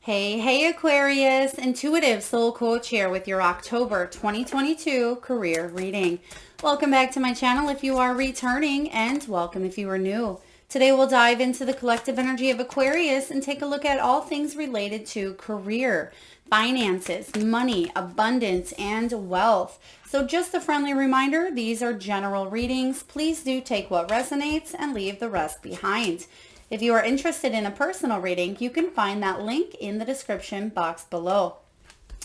Hey Aquarius, intuitive soul coach here with your October 2022 career reading. Welcome back to my channel if you are returning, and welcome if you are new. Today we'll dive into the collective energy of Aquarius and take a look at all things related to career, finances, money, abundance, and wealth. So just a friendly reminder, these are general readings. Please do take what resonates and leave the rest behind. If you are interested in a personal reading, you can find that link in the description box below.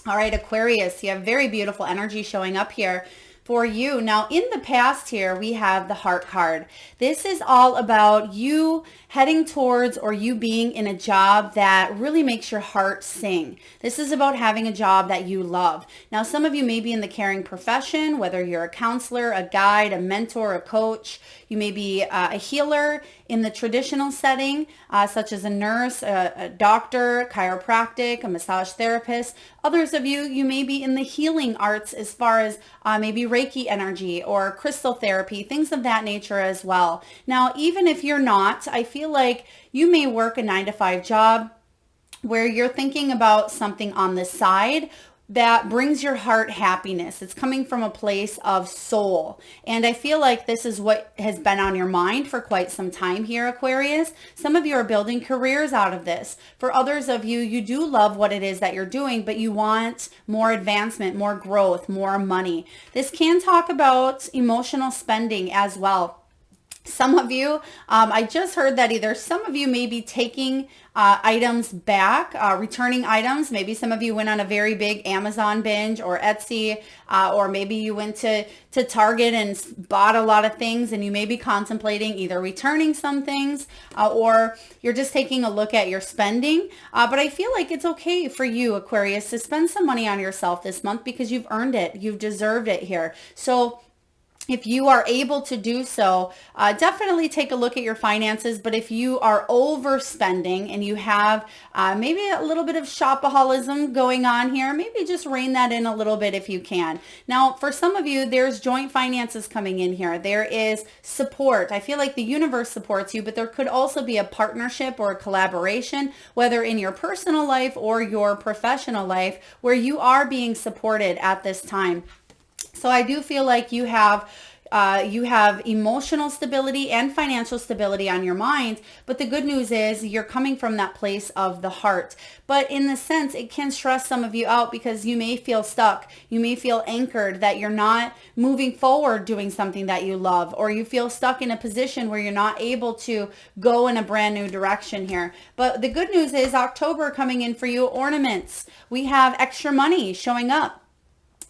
All right, Aquarius, you have very beautiful energy showing up here for you. Now, in the past here, we have the Heart card. This is all about you heading towards or you being in a job that really makes your heart sing. This is about having a job that you love. Now, some of you may be in the caring profession, whether you're a counselor, a guide, a mentor, a coach. You may be a healer in the traditional setting, such as a nurse, a doctor, chiropractic, a massage therapist. Others of you, you may be in the healing arts as far as maybe Reiki energy or crystal therapy, things of that nature as well. Now, even if you're not, I feel like you may work a 9-to-5 job where you're thinking about something on the side that brings your heart happiness. It's coming from a place of soul. And I feel like this is what has been on your mind for quite some time here, Aquarius. Some of you are building careers out of this. For others of you, you do love what it is that you're doing, but you want more advancement, more growth, more money. This can talk about emotional spending as well. Some of you, I just heard that either some of you may be taking items back, returning items. Maybe some of you went on a very big Amazon binge or Etsy, or maybe you went to Target and bought a lot of things, and you may be contemplating either returning some things or you're just taking a look at your spending. But I feel like it's okay for you, Aquarius, to spend some money on yourself this month because you've earned it. You've deserved it here. So if you are able to do so, definitely take a look at your finances. But if you are overspending and you have maybe a little bit of shopaholism going on here, maybe just rein that in a little bit if you can. Now, for some of you, there's joint finances coming in here. There is support. I feel like the universe supports you, but there could also be a partnership or a collaboration, whether in your personal life or your professional life, where you are being supported at this time. So I do feel like you have emotional stability and financial stability on your mind, but the good news is you're coming from that place of the heart. But in the sense, it can stress some of you out because you may feel stuck. You may feel anchored that you're not moving forward doing something that you love, or you feel stuck in a position where you're not able to go in a brand new direction here. But the good news is October coming in for you, ornaments. We have extra money showing up.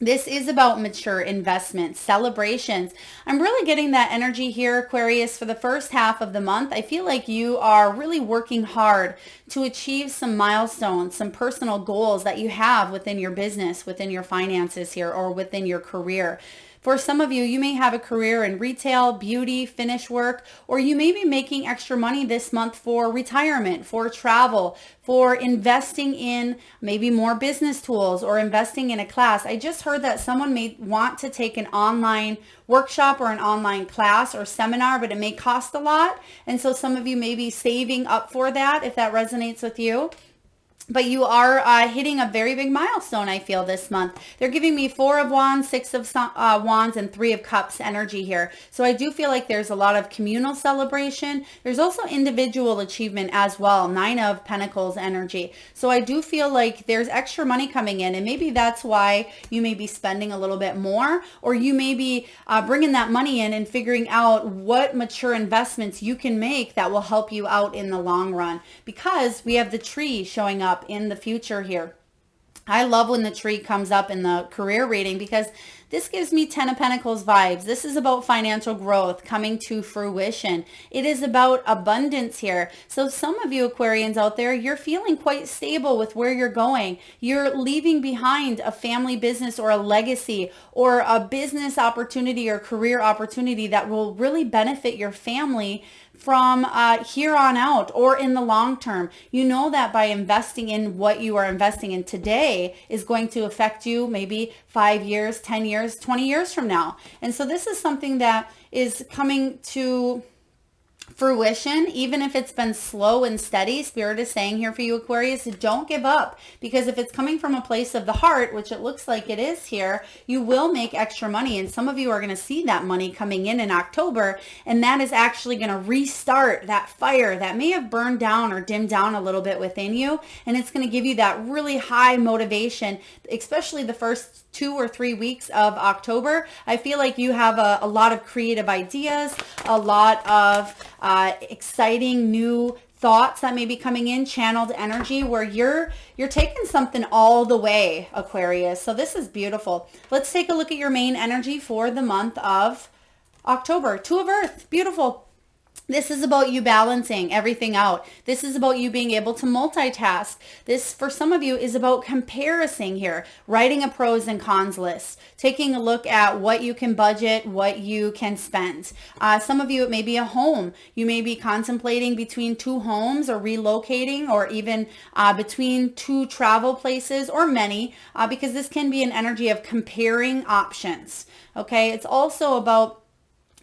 This is about mature investments, celebrations. I'm really getting that energy here, Aquarius, for the first half of the month. I feel like you are really working hard to achieve some milestones, some personal goals that you have within your business, within your finances here, or within your career. For some of you, you may have a career in retail, beauty, finish work, or you may be making extra money this month for retirement, for travel, for investing in maybe more business tools or investing in a class. I just heard that someone may want to take an online workshop or an online class or seminar, but it may cost a lot. And so some of you may be saving up for that if that resonates with you. But you are hitting a very big milestone, I feel, this month. They're giving me 4 of Wands, 6 of Wands, and 3 of Cups energy here. So I do feel like there's a lot of communal celebration. There's also individual achievement as well, 9 of Pentacles energy. So I do feel like there's extra money coming in, and maybe that's why you may be spending a little bit more, or you may be bringing that money in and figuring out what mature investments you can make that will help you out in the long run. Because we have the tree showing up in the future here. I love when the tree comes up in the career reading because this gives me 10 of Pentacles vibes. This is about financial growth coming to fruition. It is about abundance here. So some of you Aquarians out there, you're feeling quite stable with where you're going. You're leaving behind a family business or a legacy or a business opportunity or career opportunity that will really benefit your family from here on out or in the long term. You know that by investing in what you are investing in today is going to affect you maybe 5 years, 10 years, 20 years from now. And so this is something that is coming to fruition, even if it's been slow and steady. Spirit is saying here for you, Aquarius, don't give up, because if it's coming from a place of the heart, which it looks like it is here, you will make extra money. And some of you are going to see that money coming in October, and that is actually going to restart that fire that may have burned down or dimmed down a little bit within you. And it's going to give you that really high motivation, especially the first 2 or 3 weeks of October. I feel like you have a lot of creative ideas, a lot of exciting new thoughts that may be coming in, channeled energy, where you're taking something all the way, Aquarius. So this is beautiful. Let's take a look at your main energy for the month of October. Two of Earth, beautiful. This is about you balancing everything out. This is about you being able to multitask. This, for some of you, is about comparison here, writing a pros and cons list, taking a look at what you can budget, what you can spend. Some of you, it may be a home. You may be contemplating between 2 homes or relocating, or even between 2 travel places, or many, because this can be an energy of comparing options. Okay, it's also about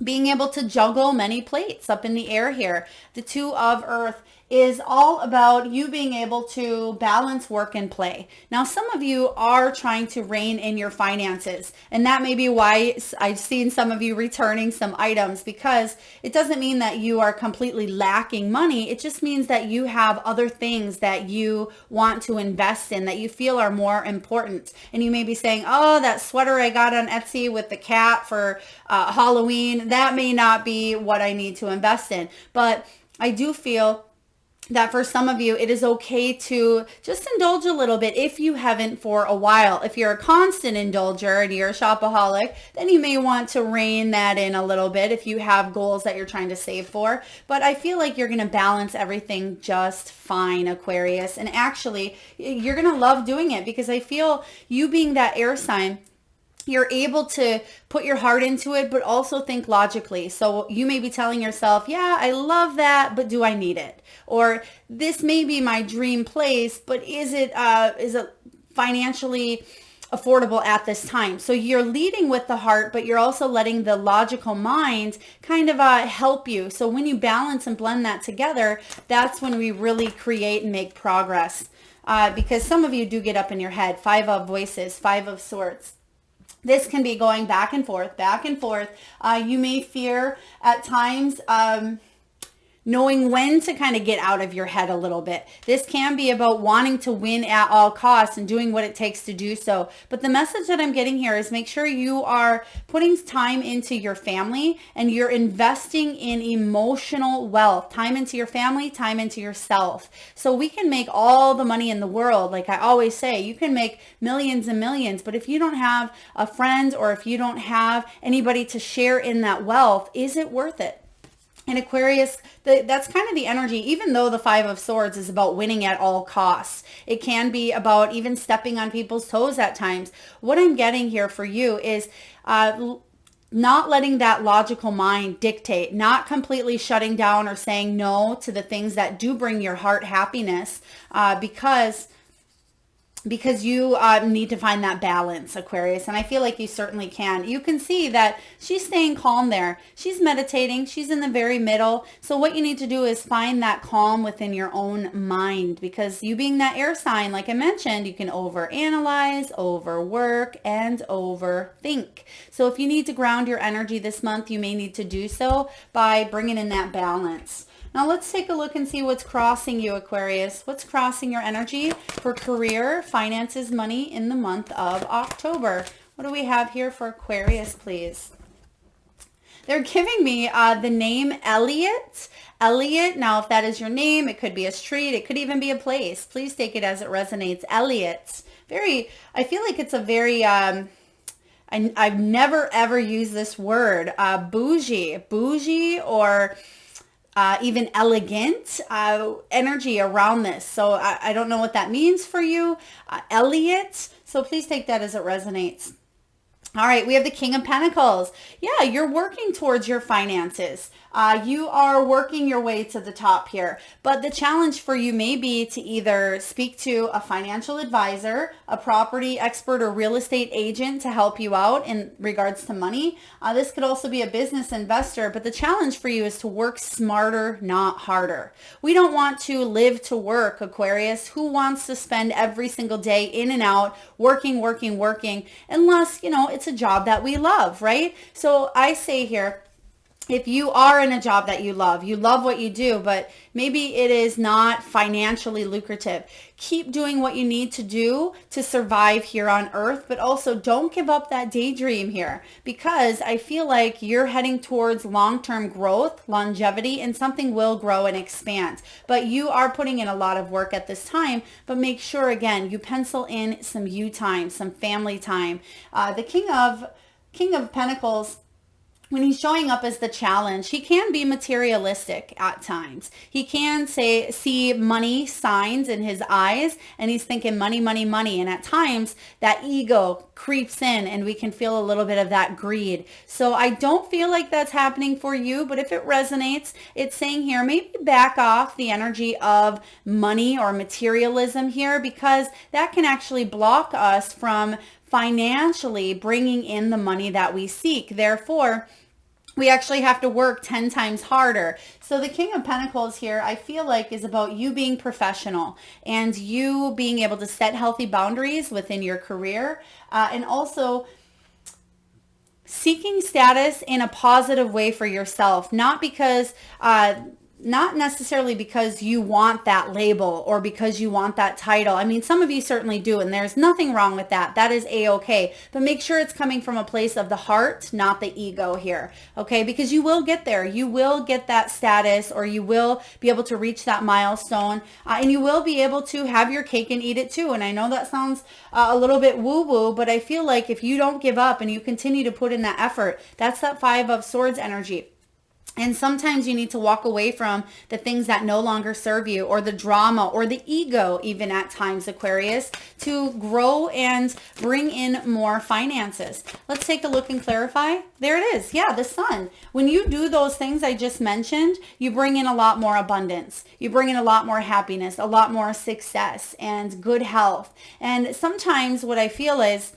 being able to juggle many plates up in the air here. The Two of Earth is all about you being able to balance work and play. Now, some of you are trying to rein in your finances, and that may be why I've seen some of you returning some items, because it doesn't mean that you are completely lacking money. It just means that you have other things that you want to invest in that you feel are more important. And you may be saying, oh, that sweater I got on Etsy with the cat for Halloween, that may not be what I need to invest in. But I do feel that for some of you, it is okay to just indulge a little bit if you haven't for a while. If you're a constant indulger and you're a shopaholic, then you may want to rein that in a little bit if you have goals that you're trying to save for. But I feel like you're going to balance everything just fine, Aquarius. And actually, you're going to love doing it, because I feel you being that air sign, you're able to put your heart into it, but also think logically. So you may be telling yourself, yeah, I love that, but do I need it? Or this may be my dream place, but is it financially affordable at this time? So you're leading with the heart, but you're also letting the logical mind kind of help you. So when you balance and blend that together, that's when we really create and make progress. Because some of you do get up in your head. 5 of voices, 5 of swords. This can be going back and forth, back and forth. You may fear at times knowing when to kind of get out of your head a little bit. This can be about wanting to win at all costs and doing what it takes to do so. But the message that I'm getting here is make sure you are putting time into your family and you're investing in emotional wealth, time into your family, time into yourself. So we can make all the money in the world. Like I always say, you can make millions and millions, but if you don't have a friend or if you don't have anybody to share in that wealth, is it worth it? And Aquarius, that's kind of the energy, even though the 5 of Swords is about winning at all costs. It can be about even stepping on people's toes at times. What I'm getting here for you is not letting that logical mind dictate, not completely shutting down or saying no to the things that do bring your heart happiness, because you need to find that balance, Aquarius. And I feel like you certainly can. You can see that she's staying calm there. She's meditating. She's in the very middle. So what you need to do is find that calm within your own mind, because you being that air sign, like I mentioned, you can overanalyze, overwork, and overthink. So if you need to ground your energy this month, you may need to do so by bringing in that balance. Now let's take a look and see what's crossing you, Aquarius. What's crossing your energy for career, finances, money in the month of October? What do we have here for Aquarius, please? They're giving me the name Elliot. Elliot, now if that is your name, it could be a street, it could even be a place. Please take it as it resonates. Elliot. I feel like it's a very... I've never ever used this word. Bougie, or... even elegant energy around this. So I don't know what that means for you, Elliot. So please take that as it resonates. All right, we have the King of Pentacles. Yeah, you're working towards your finances. You are working your way to the top here. But the challenge for you may be to either speak to a financial advisor, a property expert, or real estate agent to help you out in regards to money. This could also be a business investor, but the challenge for you is to work smarter, not harder. We don't want to live to work, Aquarius. Who wants to spend every single day in and out, working, unless, it's a job that we love, right? So I say here, if you are in a job that you love what you do, but maybe it is not financially lucrative, keep doing what you need to do to survive here on earth, but also don't give up that daydream here, because I feel like you're heading towards long-term growth, longevity, and something will grow and expand. But you are putting in a lot of work at this time, but make sure, again, you pencil in some you time, some family time. The King of Pentacles, when he's showing up as the challenge, he can be materialistic at times. He can see money signs in his eyes, and he's thinking money, money, money. And at times that ego creeps in and we can feel a little bit of that greed. So I don't feel like that's happening for you, but if it resonates, it's saying here, maybe back off the energy of money or materialism here, because that can actually block us from financially bringing in the money that we seek. Therefore, we actually have to work 10 times harder. So the King of Pentacles here, I feel like, is about you being professional and you being able to set healthy boundaries within your career, and also seeking status in a positive way for yourself, not necessarily because you want that label or because you want that title. I mean, some of you certainly do, and there's nothing wrong with that. That is a-okay. But make sure it's coming from a place of the heart, not the ego here, okay? Because you will get there. You will get that status, or you will be able to reach that milestone, and you will be able to have your cake and eat it too. And I know that sounds a little bit woo-woo, but I feel like if you don't give up and you continue to put in that effort, that's that Five of Swords energy. And sometimes you need to walk away from the things that no longer serve you, or the drama, or the ego, even at times, Aquarius, to grow and bring in more finances. Let's take a look and clarify. There it is. Yeah, the Sun. When you do those things I just mentioned, you bring in a lot more abundance. You bring in a lot more happiness, a lot more success, and good health. And sometimes what I feel is,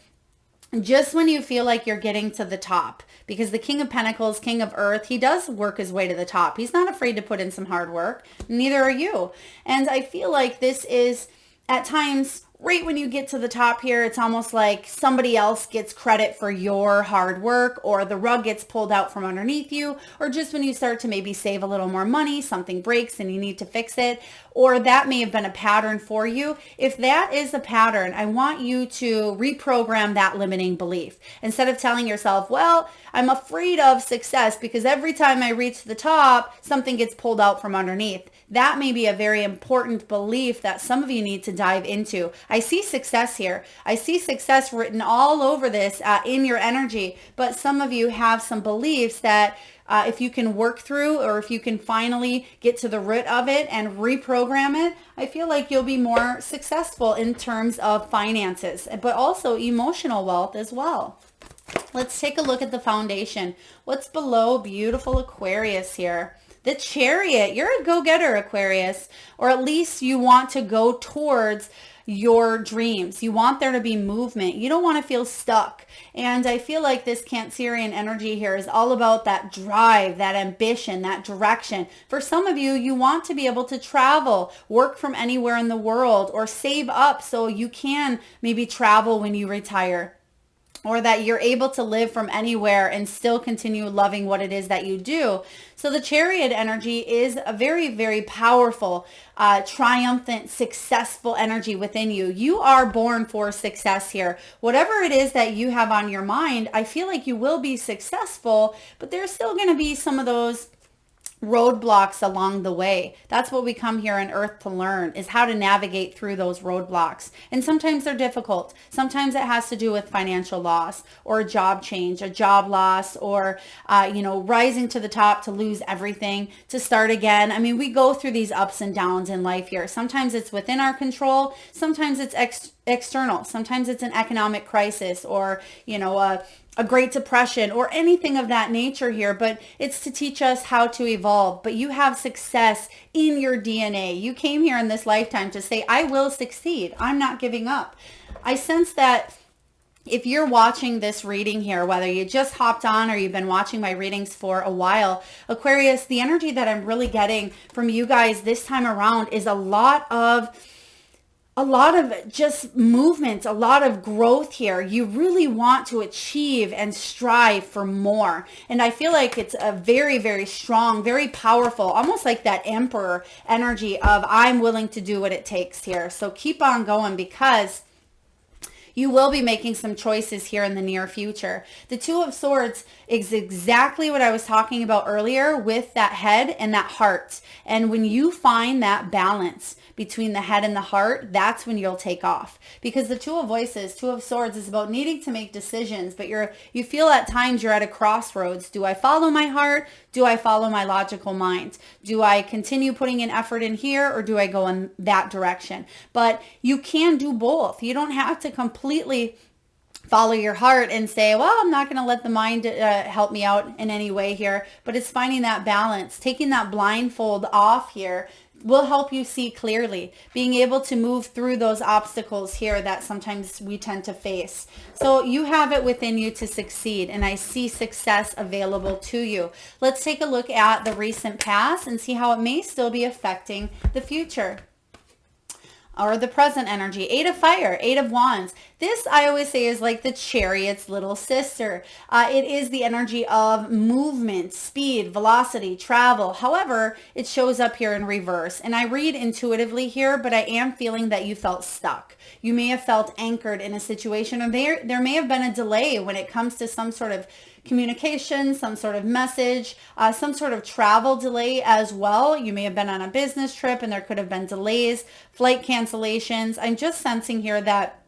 just when you feel like you're getting to the top, because the King of Pentacles, King of Earth, he does work his way to the top. He's not afraid to put in some hard work. Neither are you. And I feel like this is, at times, right when you get to the top here, it's almost like somebody else gets credit for your hard work, or the rug gets pulled out from underneath you, or just when you start to maybe save a little more money, something breaks and you need to fix it, or that may have been a pattern for you. If that is a pattern, I want you to reprogram that limiting belief. Instead of telling yourself, well, I'm afraid of success because every time I reach the top, something gets pulled out from underneath. That may be a very important belief that some of you need to dive into. I see success here. I see success written all over this in your energy, but some of you have some beliefs that if you can work through, or if you can finally get to the root of it and reprogram it, I feel like you'll be more successful in terms of finances, but also emotional wealth as well. Let's take a look at the foundation. What's below beautiful Aquarius here? The Chariot. You're a go-getter, Aquarius, or at least you want to go towards your dreams. You want there to be movement. You don't want to feel stuck. And I feel like this Cancerian energy here is all about that drive, that ambition, that direction. For some of you, you want to be able to travel, work from anywhere in the world, or save up so you can maybe travel when you retire, or that you're able to live from anywhere and still continue loving what it is that you do. So the Chariot energy is a very, very powerful, triumphant, successful energy within you. You are born for success here. Whatever it is that you have on your mind, I feel like you will be successful, but there's still going to be some of those roadblocks along the way. That's what we come here on earth to learn, is how to navigate through those roadblocks. And sometimes they're difficult. Sometimes it has to do with financial loss, or a job change, a job loss, or rising to the top to lose everything, to start again. I mean, we go through these ups and downs in life here. Sometimes it's within our control. Sometimes it's external. Sometimes it's an economic crisis or, a Great Depression or anything of that nature here, but it's to teach us how to evolve. But you have success in your DNA. You came here in this lifetime to say, I will succeed. I'm not giving up. I sense that if you're watching this reading here, whether you just hopped on or you've been watching my readings for a while, Aquarius, the energy that I'm really getting from you guys this time around is a lot of just movement, a lot of growth here. You really want to achieve and strive for more. And I feel like it's a very, very strong, very powerful, almost like that emperor energy of I'm willing to do what it takes here. So keep on going, because you will be making some choices here in the near future. The Two of Swords is exactly what I was talking about earlier with that head and that heart. And when you find that balance between the head and the heart, that's when you'll take off. Because the Two of Swords is about needing to make decisions, but you feel at times you're at a crossroads. Do I follow my heart? Do I follow my logical mind? Do I continue putting an effort in here, or do I go in that direction? But you can do both. You don't have to completely follow your heart and say, well, I'm not going to let the mind help me out in any way here. But it's finding that balance, taking that blindfold off here will help you see clearly, being able to move through those obstacles here that sometimes we tend to face. So you have it within you to succeed, and I see success available to you. Let's take a look at the recent past and see how it may still be affecting the future. Or the present energy. 8 of Fire, 8 of Wands. This, I always say, is like the Chariot's little sister. It is the energy of movement, speed, velocity, travel. However, it shows up here in reverse. And I read intuitively here, but I am feeling that you felt stuck. You may have felt anchored in a situation, or there may have been a delay when it comes to some sort of communication, some sort of message, some sort of travel delay as well. You may have been on a business trip and there could have been delays, flight cancellations. I'm just sensing here that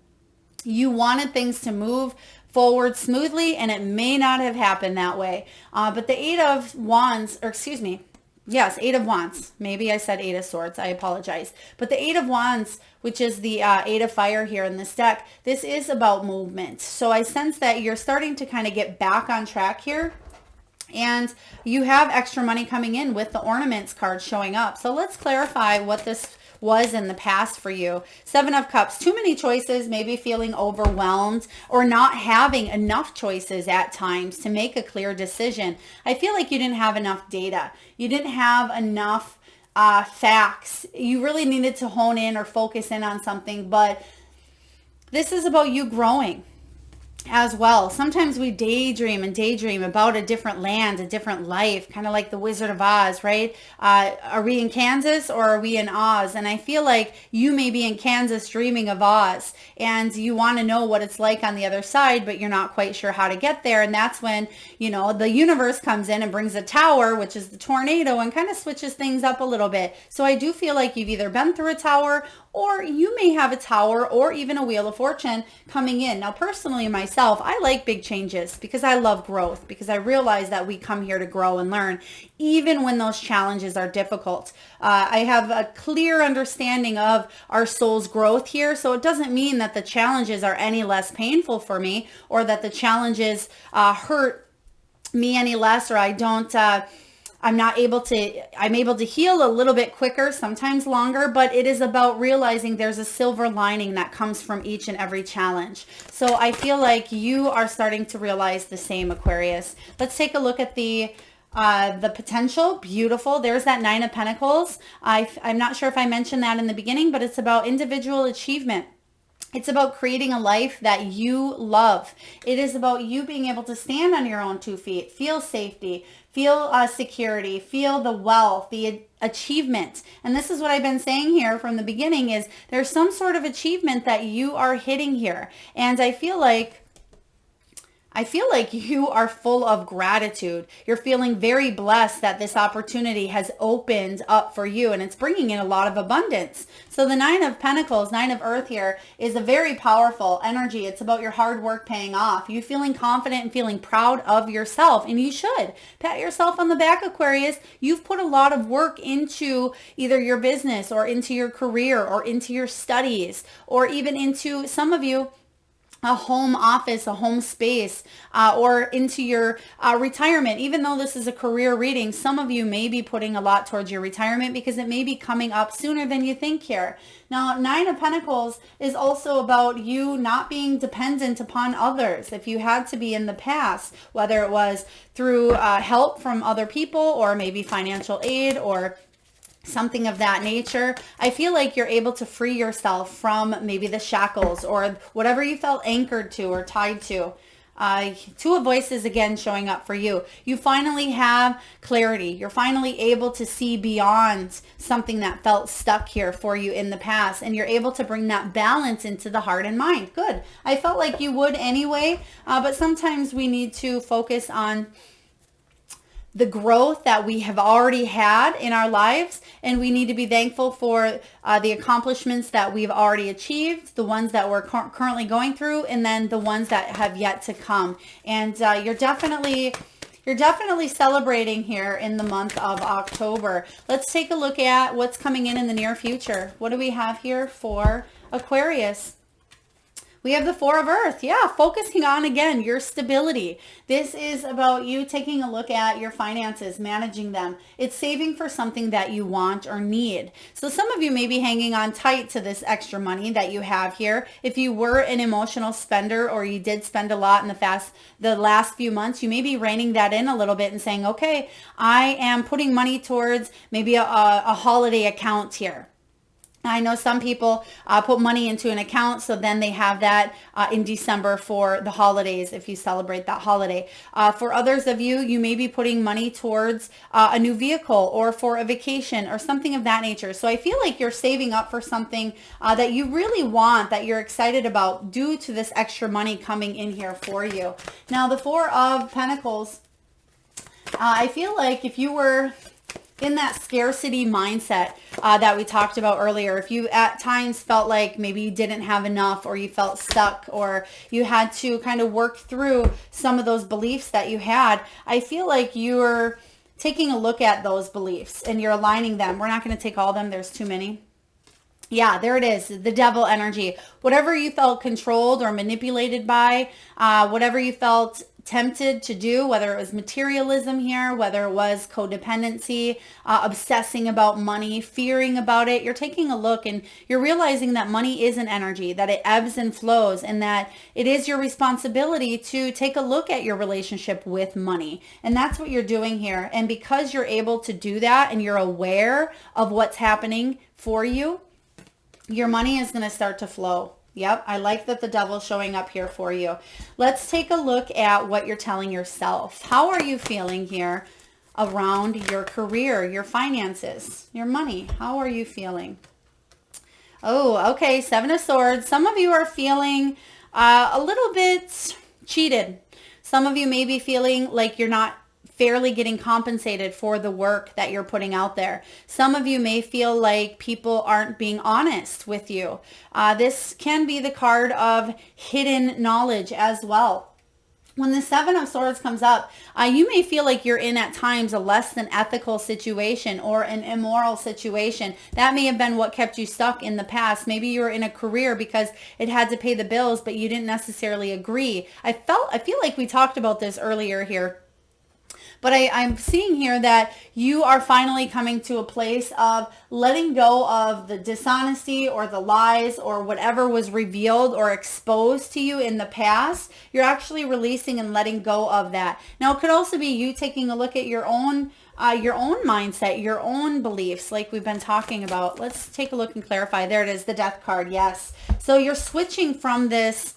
you wanted things to move forward smoothly, and it may not have happened that way. But the 8 of Wands, or excuse me, yes, 8 of Wands. Maybe I said 8 of Swords. I apologize. But the 8 of Wands, which is the 8 of Fire here in this deck, this is about movement. So I sense that you're starting to kind of get back on track here. And you have extra money coming in with the ornaments card showing up. So let's clarify what this was in the past for you. 7 of Cups, too many choices, maybe feeling overwhelmed or not having enough choices at times to make a clear decision. I feel like you didn't have enough data. You didn't have enough facts. You really needed to hone in or focus in on something, but this is about you growing as well. Sometimes we daydream about a different land, a different life, kind of like the Wizard of Oz, right? Are we in Kansas or are we in Oz? And I feel like you may be in Kansas dreaming of Oz, and you want to know what it's like on the other side, but you're not quite sure how to get there. And that's when, the universe comes in and brings a tower, which is the tornado, and kind of switches things up a little bit. So I do feel like you've either been through a tower, or you may have a tower or even a Wheel of Fortune coming in. Now, personally, myself, I like big changes because I love growth, because I realize that we come here to grow and learn, even when those challenges are difficult. I have a clear understanding of our soul's growth here, so it doesn't mean that the challenges are any less painful for me, or that the challenges hurt me any less, or I'm able to heal a little bit quicker, sometimes longer, but it is about realizing there's a silver lining that comes from each and every challenge. So I feel like you are starting to realize the same, Aquarius. Let's take a look at the potential. Beautiful. There's that 9 of Pentacles. I'm not sure if I mentioned that in the beginning, but it's about individual achievement. It's about creating a life that you love. It is about you being able to stand on your own 2 feet, feel safety, feel security, feel the wealth, the achievement. And this is what I've been saying here from the beginning, is there's some sort of achievement that you are hitting here. And I feel like I feel like you are full of gratitude. You're feeling very blessed that this opportunity has opened up for you, and it's bringing in a lot of abundance. So the Nine of Pentacles, Nine of Earth here, is a very powerful energy. It's about your hard work paying off. You feeling confident and feeling proud of yourself, and you should. Pat yourself on the back, Aquarius. You've put a lot of work into either your business or into your career or into your studies, or even into, some of you, a home office, a home space, or into your retirement. Even though this is a career reading, some of you may be putting a lot towards your retirement because it may be coming up sooner than you think here. Now, Nine of Pentacles is also about you not being dependent upon others. If you had to be in the past, whether it was through help from other people or maybe financial aid or something of that nature, I feel like you're able to free yourself from maybe the shackles or whatever you felt anchored to or tied to. Two of Voices again showing up for you. You finally have clarity. You're finally able to see beyond something that felt stuck here for you in the past, and you're able to bring that balance into the heart and mind. Good. I felt like you would anyway, but sometimes we need to focus on the growth that we have already had in our lives, and we need to be thankful for the accomplishments that we've already achieved, the ones that we're currently going through, and then the ones that have yet to come. And you're definitely celebrating here in the month of October. Let's take a look at what's coming in the near future. What do we have here for Aquarius? We have the Four of Earth. Yeah, focusing on, again, your stability. This is about you taking a look at your finances, managing them. It's saving for something that you want or need. So some of you may be hanging on tight to this extra money that you have here. If you were an emotional spender or you did spend a lot in the last few months, you may be reining that in a little bit and saying, okay, I am putting money towards maybe a holiday account here. I know some people put money into an account, so then they have that in December for the holidays, if you celebrate that holiday. For others of you, you may be putting money towards a new vehicle or for a vacation or something of that nature. So I feel like you're saving up for something that you really want, that you're excited about due to this extra money coming in here for you. Now, the Four of Pentacles, I feel like if you were in that scarcity mindset that we talked about earlier, if you at times felt like maybe you didn't have enough, or you felt stuck, or you had to kind of work through some of those beliefs that you had, I feel like you're taking a look at those beliefs and you're aligning them. We're not going to take all of them. There's too many. Yeah, there it is. The devil energy. Whatever you felt controlled or manipulated by, whatever you felt tempted to do, whether it was materialism here, whether it was codependency, obsessing about money, fearing about it, you're taking a look and you're realizing that money is an energy, that it ebbs and flows, and that it is your responsibility to take a look at your relationship with money. And that's what you're doing here. And because you're able to do that and you're aware of what's happening for you, your money is going to start to flow. Yep, I like that the devil's showing up here for you. Let's take a look at what you're telling yourself. How are you feeling here around your career, your finances, your money? How are you feeling? Oh, okay, Seven of Swords. Some of you are feeling a little bit cheated. Some of you may be feeling like you're not fairly getting compensated for the work that you're putting out there. Some of you may feel like people aren't being honest with you. This can be the card of hidden knowledge as well. When the Seven of Swords comes up, you may feel like you're in at times a less than ethical situation or an immoral situation. That may have been what kept you stuck in the past. Maybe you were in a career because it had to pay the bills, but you didn't necessarily agree. I feel like we talked about this earlier here. But I'm seeing here that you are finally coming to a place of letting go of the dishonesty or the lies or whatever was revealed or exposed to you in the past. You're actually releasing and letting go of that. Now, it could also be you taking a look at your own mindset, your own beliefs, like we've been talking about. Let's take a look and clarify. There it is, the Death card. Yes. So you're switching from this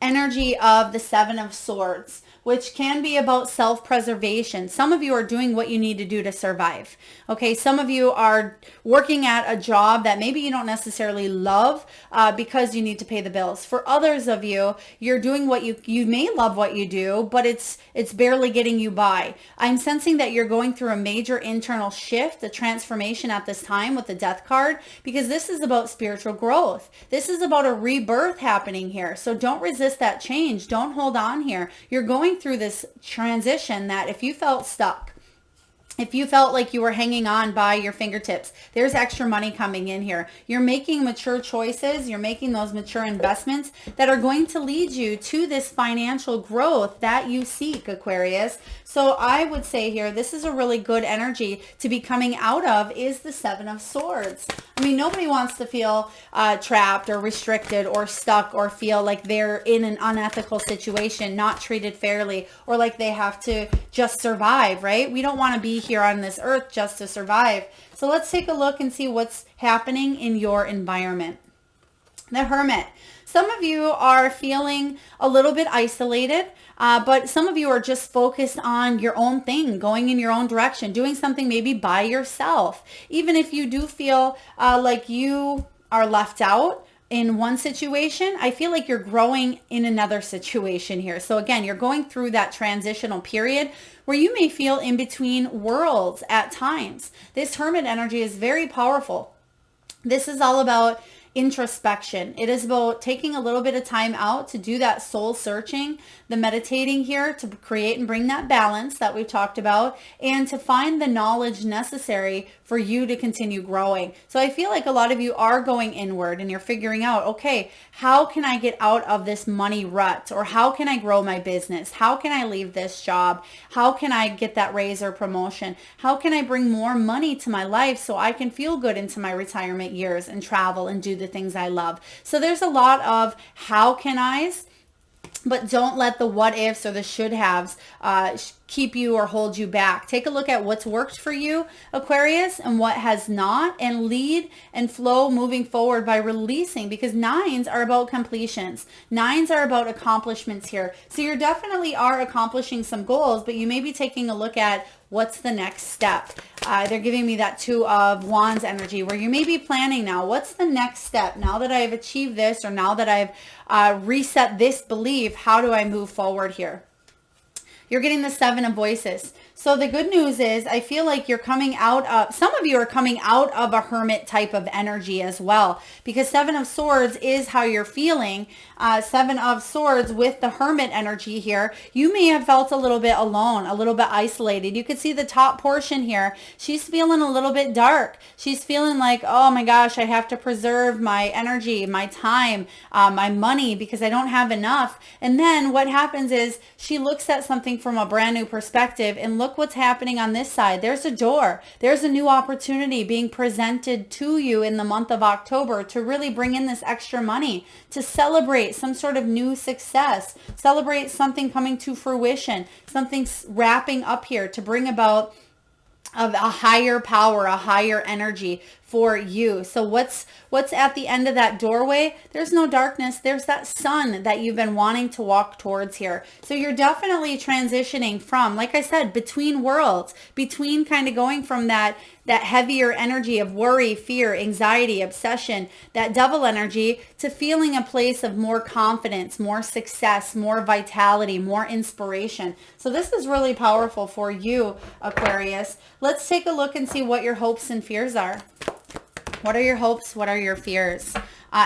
energy of the Seven of Swords, which can be about self-preservation. Some of you are doing what you need to do to survive. Okay, some of you are working at a job that maybe you don't necessarily love because you need to pay the bills. For others of you, you're doing what you may love what you do, but it's barely getting you by. I'm sensing that you're going through a major internal shift, a transformation at this time with the Death card, because this is about spiritual growth. This is about a rebirth happening here. So don't resist that change. Don't hold on here. You're going through this transition that if you felt stuck, if you felt like you were hanging on by your fingertips, there's extra money coming in here. You're making mature choices. You're making those mature investments that are going to lead you to this financial growth that you seek, Aquarius. So I would say here, this is a really good energy to be coming out of is the Seven of Swords. I mean, nobody wants to feel trapped or restricted or stuck or feel like they're in an unethical situation, not treated fairly, or like they have to just survive, right? We don't want to be here on this earth just to survive. So let's take a look and see what's happening in your environment. The Hermit. Some of you are feeling a little bit isolated, but some of you are just focused on your own thing, going in your own direction, doing something maybe by yourself. Even if you do feel like you are left out in one situation, I feel like you're growing in another situation here. So again, you're going through that transitional period where you may feel in between worlds at times. This Hermit energy is very powerful. This is all about introspection. It is about taking a little bit of time out to do that soul searching, the meditating here to create and bring that balance that we've talked about, and to find the knowledge necessary for you to continue growing. So I feel like a lot of you are going inward and you're figuring out, okay, how can I get out of this money rut? Or how can I grow my business? How can I leave this job? How can I get that raise or promotion? How can I bring more money to my life so I can feel good into my retirement years and travel and do the things I love? So there's a lot of how can I's, but don't let the what ifs or the should haves keep you or hold you back. Take a look at what's worked for you, Aquarius, and what has not, and lead and flow moving forward by releasing, because nines are about completions. Nines are about accomplishments here. So you definitely are accomplishing some goals, but you may be taking a look at what's the next step. They're giving me that Two of Wands energy where you may be planning now, what's the next step? Now that I've achieved this, or now that I've reset this belief, how do I move forward here? You're getting the Seven of Voices. So the good news is I feel like you're coming out of, some of you are coming out of a hermit type of energy as well, because Seven of Swords is how you're feeling. Seven of Swords with the hermit energy here. You may have felt a little bit alone, a little bit isolated. You could see the top portion here. She's feeling a little bit dark. She's feeling like, oh my gosh, I have to preserve my energy, my time, my money, because I don't have enough. And then what happens is she looks at something from a brand new perspective, and look what's happening on this side. There's a door. There's a new opportunity being presented to you in the month of October to really bring in this extra money, to celebrate some sort of new success, celebrate something coming to fruition, something wrapping up here to bring about a higher power, a higher energy for you. So what's at the end of that doorway? There's no darkness. There's that sun that you've been wanting to walk towards here. So you're definitely transitioning from, like I said, between worlds, between kind of going from that heavier energy of worry, fear, anxiety, obsession, that devil energy, to feeling a place of more confidence, more success, more vitality, more inspiration. So this is really powerful for you, Aquarius. Let's take a look and see what your hopes and fears are. What are your hopes? What are your fears?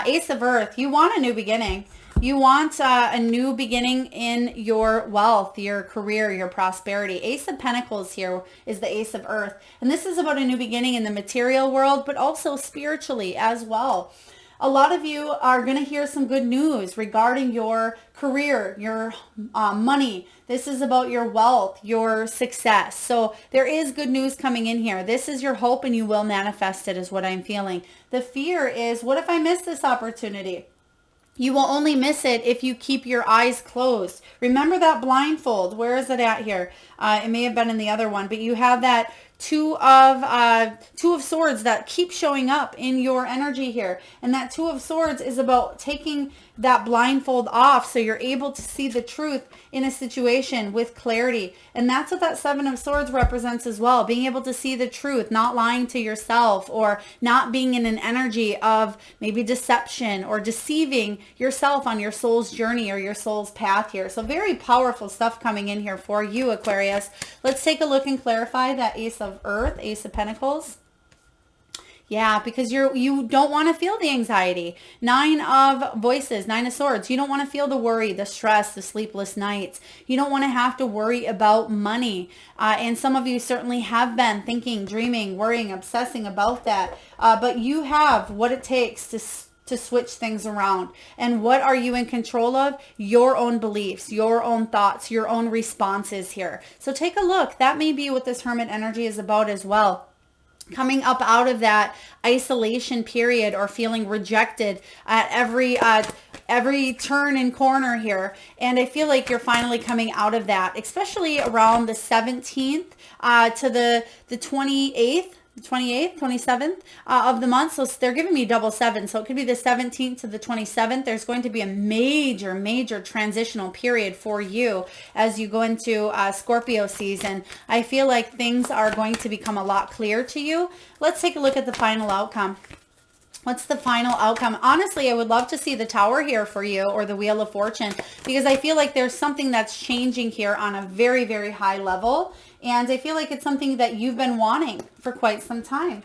Ace of Earth, you want a new beginning. You want a new beginning in your wealth, your career, your prosperity. Ace of Pentacles here is the Ace of Earth. And this is about a new beginning in the material world, but also spiritually as well. A lot of you are going to hear some good news regarding your career, your money. This is about your wealth, your success. So there is good news coming in here. This is your hope, and you will manifest it, is what I'm feeling. The fear is, what if I miss this opportunity? You will only miss it if you keep your eyes closed. Remember that blindfold. Where is it at here? It may have been in the other one, but you have that Two of Swords that keep showing up in your energy here. And that Two of Swords is about taking that blindfold off so you're able to see the truth in a situation with clarity. And that's what that Seven of Swords represents as well. Being able to see the truth, not lying to yourself, or not being in an energy of maybe deception or deceiving yourself on your soul's journey or your soul's path here. So very powerful stuff coming in here for you, Aquarius. Let's take a look and clarify that Ace of Earth, Ace of Pentacles. Yeah, because you don't want to feel the anxiety. Nine of Voices, Nine of Swords. You don't want to feel the worry, the stress, the sleepless nights. You don't want to have to worry about money. And some of you certainly have been thinking, dreaming, worrying, obsessing about that. But you have what it takes to switch things around. And what are you in control of? Your own beliefs, your own thoughts, your own responses here. So take a look. That may be what this Hermit energy is about as well. Coming up out of that isolation period or feeling rejected at every turn and corner here. And I feel like you're finally coming out of that, especially around the 17th to the 28th. 27th of the month. So they're giving me double seven. So it could be the 17th to the 27th. There's going to be a major transitional period for you as you go into Scorpio season. I feel like things are going to become a lot clearer to you. Let's take a look at the final outcome. What's the final outcome? Honestly, I would love to see the Tower here for you, or the Wheel of Fortune, because I feel like there's something that's changing here on a very high level. And I feel like it's something that you've been wanting for quite some time.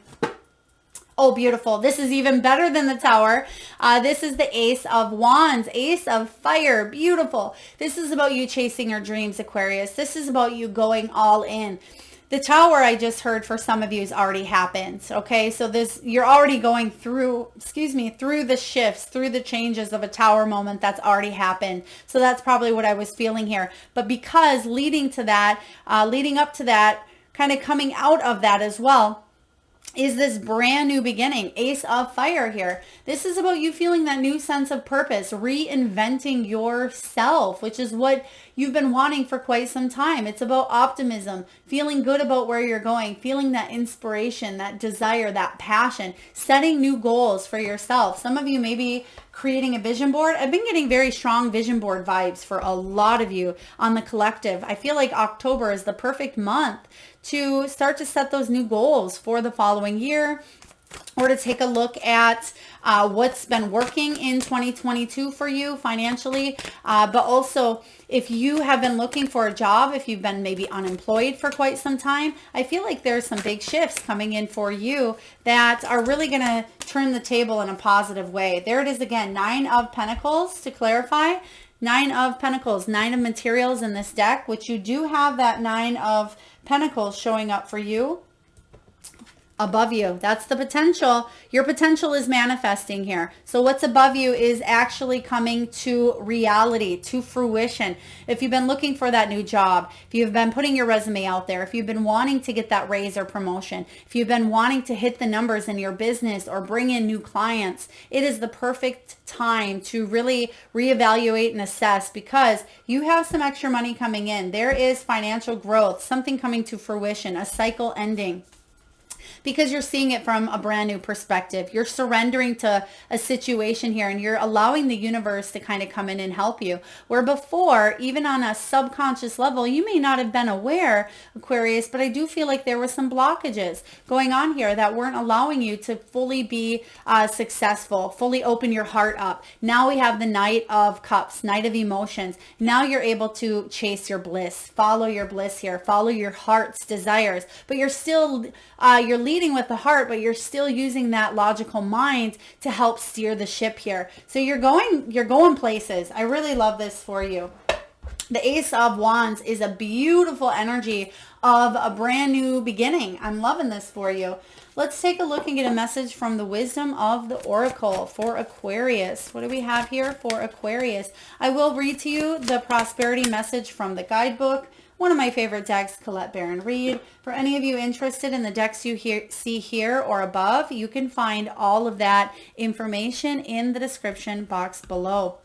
Oh, beautiful. This is even better than the Tower. This is the Ace of Wands, Ace of Fire. Beautiful. This is about you chasing your dreams, Aquarius. This is about you going all in. The Tower, I just heard, for some of you has already happened. Okay, so you're already going through, through the shifts, through the changes of a Tower moment that's already happened. So that's probably what I was feeling here. But because leading up to that, kind of coming out of that as well, is this brand new beginning, Ace of Fire here. This is about you feeling that new sense of purpose, reinventing yourself, which is what you've been wanting for quite some time. It's about optimism, feeling good about where you're going, feeling that inspiration, that desire, that passion, setting new goals for yourself. Some of you may be creating a vision board. I've been getting very strong vision board vibes for a lot of you on the collective. I feel like October is the perfect month to start to set those new goals for the following year, or to take a look at what's been working in 2022 for you financially. But also, if you have been looking for a job, if you've been maybe unemployed for quite some time, I feel like there's some big shifts coming in for you that are really going to turn the table in a positive way. There it is again, Nine of Pentacles to clarify. Nine of Pentacles, Nine of Materials in this deck, which you do have that Nine of Pentacles showing up for you above you. That's the potential. Your potential is manifesting here. So what's above you is actually coming to reality, to fruition. If you've been looking for that new job, if you've been putting your resume out there, if you've been wanting to get that raise or promotion, if you've been wanting to hit the numbers in your business or bring in new clients, it is the perfect time to really reevaluate and assess, because you have some extra money coming in. There is financial growth, something coming to fruition, a cycle ending, because you're seeing it from a brand new perspective. You're surrendering to a situation here, and you're allowing the universe to kind of come in and help you. Where before, even on a subconscious level, you may not have been aware, Aquarius, but I do feel like there were some blockages going on here that weren't allowing you to fully be successful, fully open your heart up. Now we have the Knight of Cups, Knight of Emotions. Now you're able to chase your bliss, follow your bliss here, follow your heart's desires, but you're still, you're leading with the heart, but you're still using that logical mind to help steer the ship here. So you're going places. I really love this for you. The Ace of Wands is a beautiful energy of a brand new beginning. I'm loving this for you. Let's take a look and get a message from the Wisdom of the Oracle for Aquarius. What do we have here for Aquarius? I will read to you the prosperity message from the guidebook. One of my favorite decks, Colette Baron Reed. For any of you interested in the decks you see here or above, you can find all of that information in the description box below.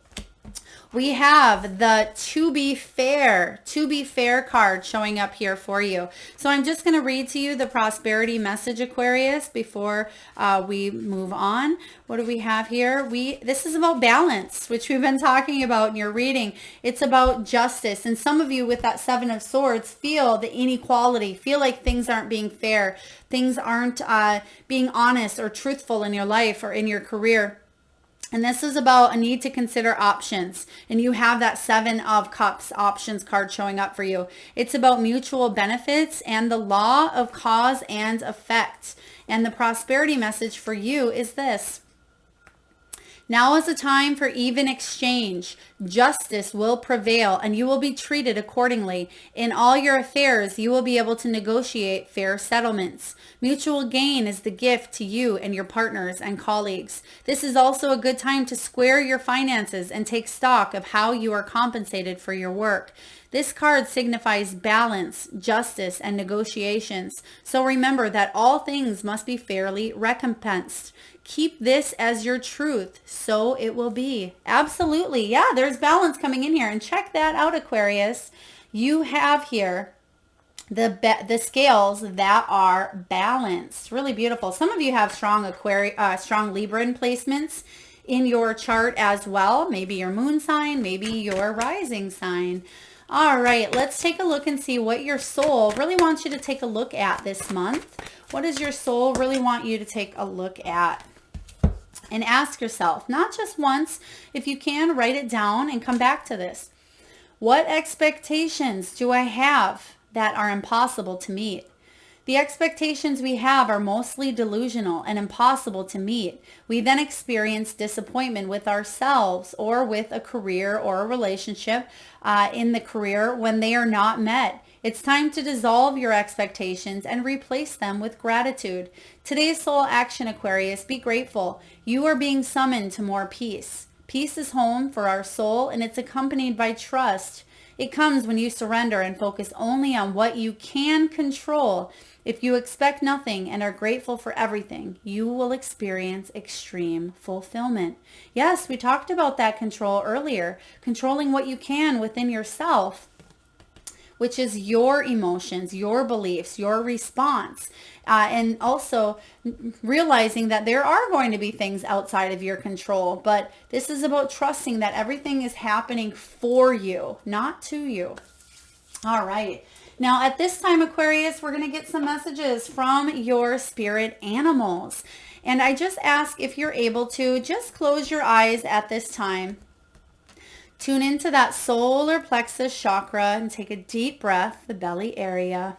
we have the to be fair card showing up here for you. So I'm just going to read to you the prosperity message, Aquarius, before we move on. What do we have here? This is about balance, which we've been talking about in your reading. It's about justice. And some of you with that Seven of Swords feel the inequality, feel like things aren't being fair. Things aren't being honest or truthful in your life or in your career. And this is about a need to consider options. And you have that Seven of Cups options card showing up for you. It's about mutual benefits and the law of cause and effect. And the prosperity message for you is this. Now is the time for even exchange. Justice will prevail and you will be treated accordingly. In all your affairs, you will be able to negotiate fair settlements. Mutual gain is the gift to you and your partners and colleagues. This is also a good time to square your finances and take stock of how you are compensated for your work. This card signifies balance, justice, and negotiations. So remember that all things must be fairly recompensed. Keep this as your truth, so it will be. Absolutely. Yeah, there's balance coming in here. And check that out, Aquarius. You have here the scales that are balanced. Really beautiful. Some of you have strong Libran placements in your chart as well. Maybe your moon sign, maybe your rising sign. All right, let's take a look and see what your soul really wants you to take a look at this month. What does your soul really want you to take a look at? And ask yourself, not just once, if you can, write it down and come back to this. What expectations do I have that are impossible to meet? The expectations we have are mostly delusional and impossible to meet. We then experience disappointment with ourselves or with a career or a relationship in the career when they are not met. It's time to dissolve your expectations and replace them with gratitude. Today's soul action, Aquarius, be grateful. You are being summoned to more peace. Peace is home for our soul, and it's accompanied by trust. It comes when you surrender and focus only on what you can control. If you expect nothing and are grateful for everything, you will experience extreme fulfillment. Yes, we talked about that control earlier, controlling what you can within yourself, which is your emotions, your beliefs, your response. And also realizing that there are going to be things outside of your control, but this is about trusting that everything is happening for you, not to you. All right. Now at this time, Aquarius, we're going to get some messages from your spirit animals. And I just ask if you're able to just close your eyes at this time. Tune into that solar plexus chakra and take a deep breath, the belly area.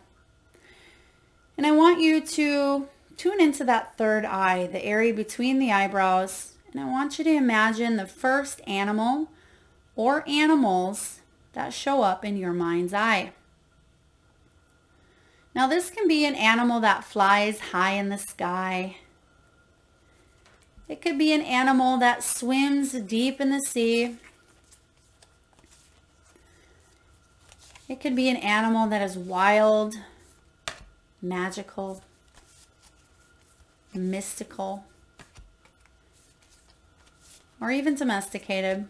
And I want you to tune into that third eye, the area between the eyebrows. And I want you to imagine the first animal or animals that show up in your mind's eye. Now this can be an animal that flies high in the sky. It could be an animal that swims deep in the sea. It could be an animal that is wild, magical, mystical, or even domesticated.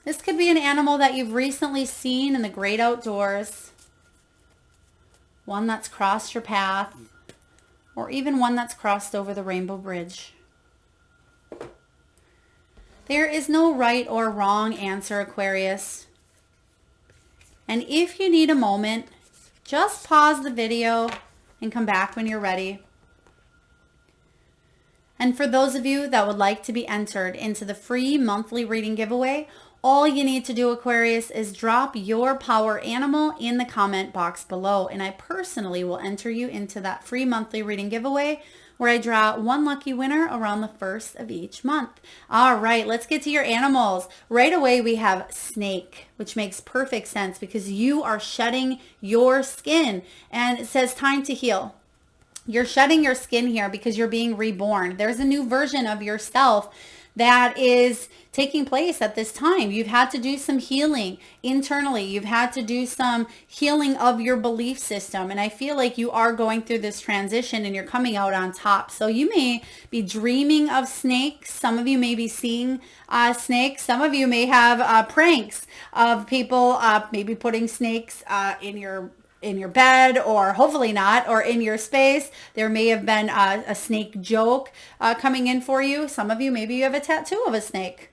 This could be an animal that you've recently seen in the great outdoors, one that's crossed your path, or even one that's crossed over the Rainbow Bridge. There is no right or wrong answer, Aquarius. And if you need a moment, just pause the video and come back when you're ready. And for those of you that would like to be entered into the free monthly reading giveaway, all you need to do, Aquarius, is drop your power animal in the comment box below. And I personally will enter you into that free monthly reading giveaway where I draw one lucky winner around the first of each month. All right, let's get to your animals. Right away, we have snake, which makes perfect sense because you are shedding your skin. And it says time to heal. You're shedding your skin here because you're being reborn. There's a new version of yourself that is taking place at this time. You've had to do some healing internally. You've had to do some healing of your belief system. And I feel like you are going through this transition and you're coming out on top. So you may be dreaming of snakes. Some of you may be seeing snakes. Some of you may have pranks of people maybe putting snakes in your bed, or hopefully not, or in your space. There may have been a snake joke coming in for you. Some of you, maybe you have a tattoo of a snake.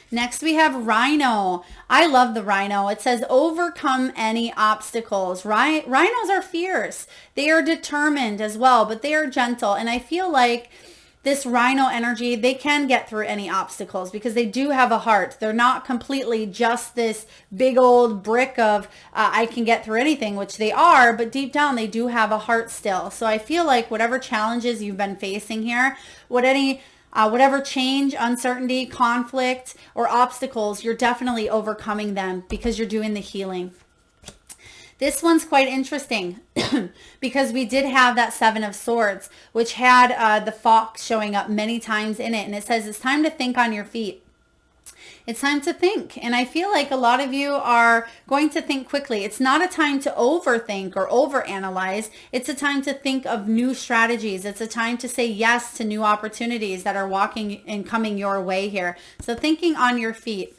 Next, we have rhino. I love the rhino. It says, overcome any obstacles. Rhinos are fierce. They are determined as well, but they are gentle. And I feel like this rhino energy, they can get through any obstacles because they do have a heart. They're not completely just this big old brick of I can get through anything, which they are, but deep down they do have a heart still. So I feel like whatever challenges you've been facing here, whatever change, uncertainty, conflict, or obstacles, you're definitely overcoming them because you're doing the healing. This one's quite interesting because we did have that Seven of Swords, which had the fox showing up many times in it. And it says it's time to think on your feet. It's time to think. And I feel like a lot of you are going to think quickly. It's not a time to overthink or overanalyze. It's a time to think of new strategies. It's a time to say yes to new opportunities that are walking and coming your way here. So thinking on your feet.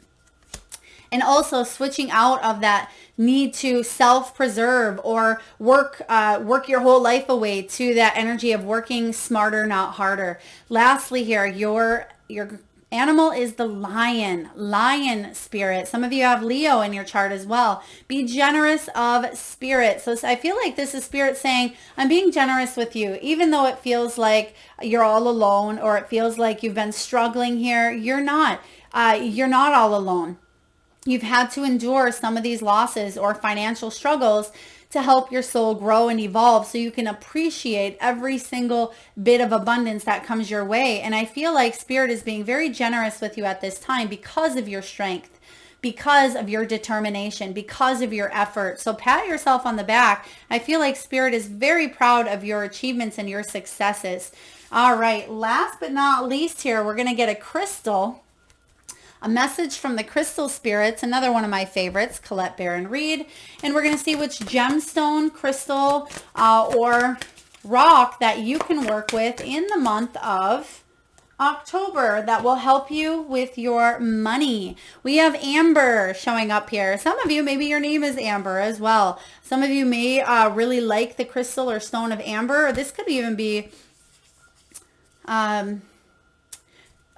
And also switching out of that need to self-preserve or work your whole life away to that energy of working smarter, not harder. Lastly here, your animal is the lion spirit. Some of you have Leo in your chart as well. Be generous of spirit. So I feel like this is spirit saying, I'm being generous with you, even though it feels like you're all alone or it feels like you've been struggling here. You're not all alone. You've had to endure some of these losses or financial struggles to help your soul grow and evolve so you can appreciate every single bit of abundance that comes your way. And I feel like Spirit is being very generous with you at this time because of your strength, because of your determination, because of your effort. So pat yourself on the back. I feel like Spirit is very proud of your achievements and your successes. All right, last but not least here, we're going to get a crystal. A message from the crystal spirits, another one of my favorites, Colette Baron Reed. And we're going to see which gemstone, crystal, or rock that you can work with in the month of October that will help you with your money. We have Amber showing up here. Some of you, maybe your name is Amber as well. Some of you may really like the crystal or stone of amber. Or this could even be...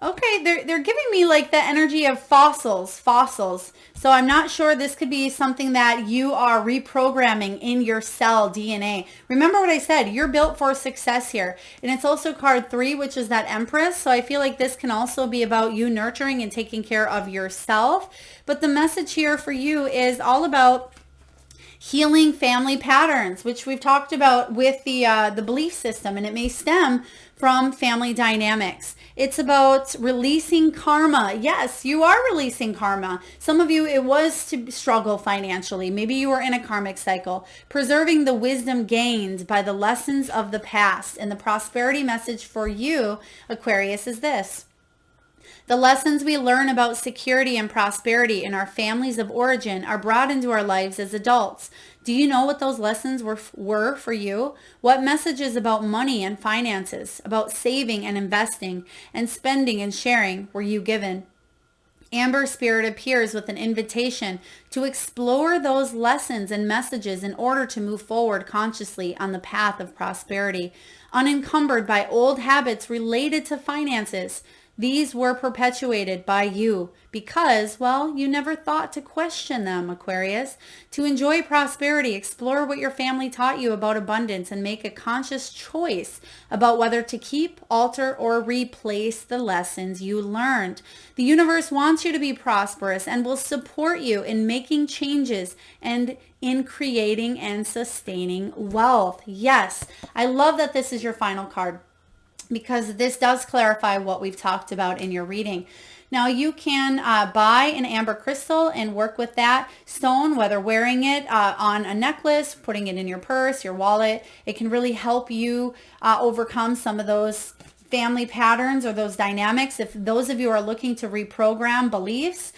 Okay, they're giving me like the energy of fossils. So I'm not sure, this could be something that you are reprogramming in your cell DNA. Remember what I said, you're built for success here. And it's also card 3, which is that Empress. So I feel like this can also be about you nurturing and taking care of yourself. But the message here for you is all about healing family patterns, which we've talked about with the belief system, and it may stem from family dynamics. It's about releasing karma. Yes, you are releasing karma. Some of you, it was to struggle financially. Maybe you were in a karmic cycle. Preserving the wisdom gained by the lessons of the past. And the prosperity message for you, Aquarius, is this. The lessons we learn about security and prosperity in our families of origin are brought into our lives as adults. Do you know what those lessons were for you? What messages about money and finances, about saving and investing, and spending and sharing were you given? Amber Spirit appears with an invitation to explore those lessons and messages in order to move forward consciously on the path of prosperity, unencumbered by old habits related to finances. These were perpetuated by you because, well, you never thought to question them, Aquarius. To enjoy prosperity, explore what your family taught you about abundance and make a conscious choice about whether to keep, alter, or replace the lessons you learned. The universe wants you to be prosperous and will support you in making changes and in creating and sustaining wealth. Yes, I love that this is your final card, because this does clarify what we've talked about in your reading. Now you can buy an amber crystal and work with that stone, whether wearing it on a necklace, putting it in your purse, your wallet. It can really help you overcome some of those family patterns or those dynamics, if those of you are looking to reprogram beliefs,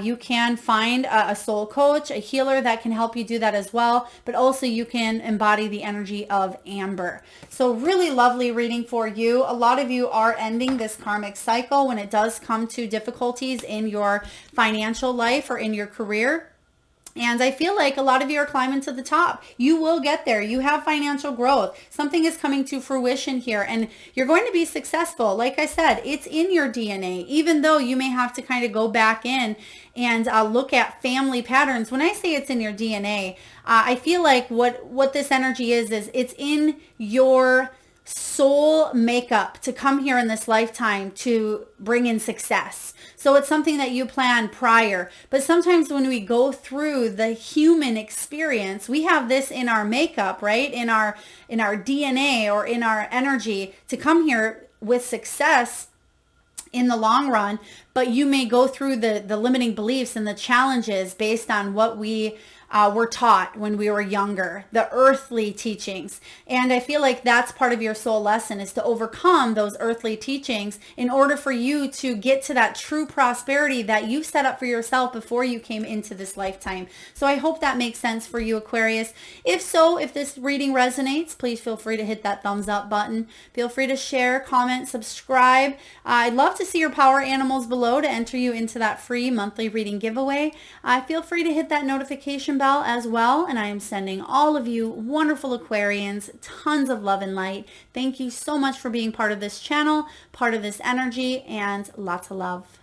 you can find a soul coach, a healer that can help you do that as well. But also you can embody the energy of Amber. So really lovely reading for you. A lot of you are ending this karmic cycle when it does come to difficulties in your financial life or in your career. And I feel like a lot of you are climbing to the top. You will get there. You have financial growth. Something is coming to fruition here and you're going to be successful. Like I said, it's in your DNA, even though you may have to kind of go back in and look at family patterns. When I say it's in your DNA, I feel like what this energy is it's in your soul makeup to come here in this lifetime to bring in success. So it's something that you plan prior. But sometimes when we go through the human experience, we have this in our makeup, right? In our DNA or in our energy to come here with success in the long run. But you may go through the limiting beliefs and the challenges based on what we were taught when we were younger, the earthly teachings. And I feel like that's part of your soul lesson, is to overcome those earthly teachings in order for you to get to that true prosperity that you set up for yourself before you came into this lifetime. So I hope that makes sense for you, Aquarius. If so, if this reading resonates, please feel free to hit that thumbs up button. Feel free to share, comment, subscribe. I'd love to see your power animals below to enter you into that free monthly reading giveaway. Feel free to hit that notification bell as well. And I am sending all of you wonderful Aquarians tons of love and light. Thank you so much for being part of this channel, part of this energy, and lots of love.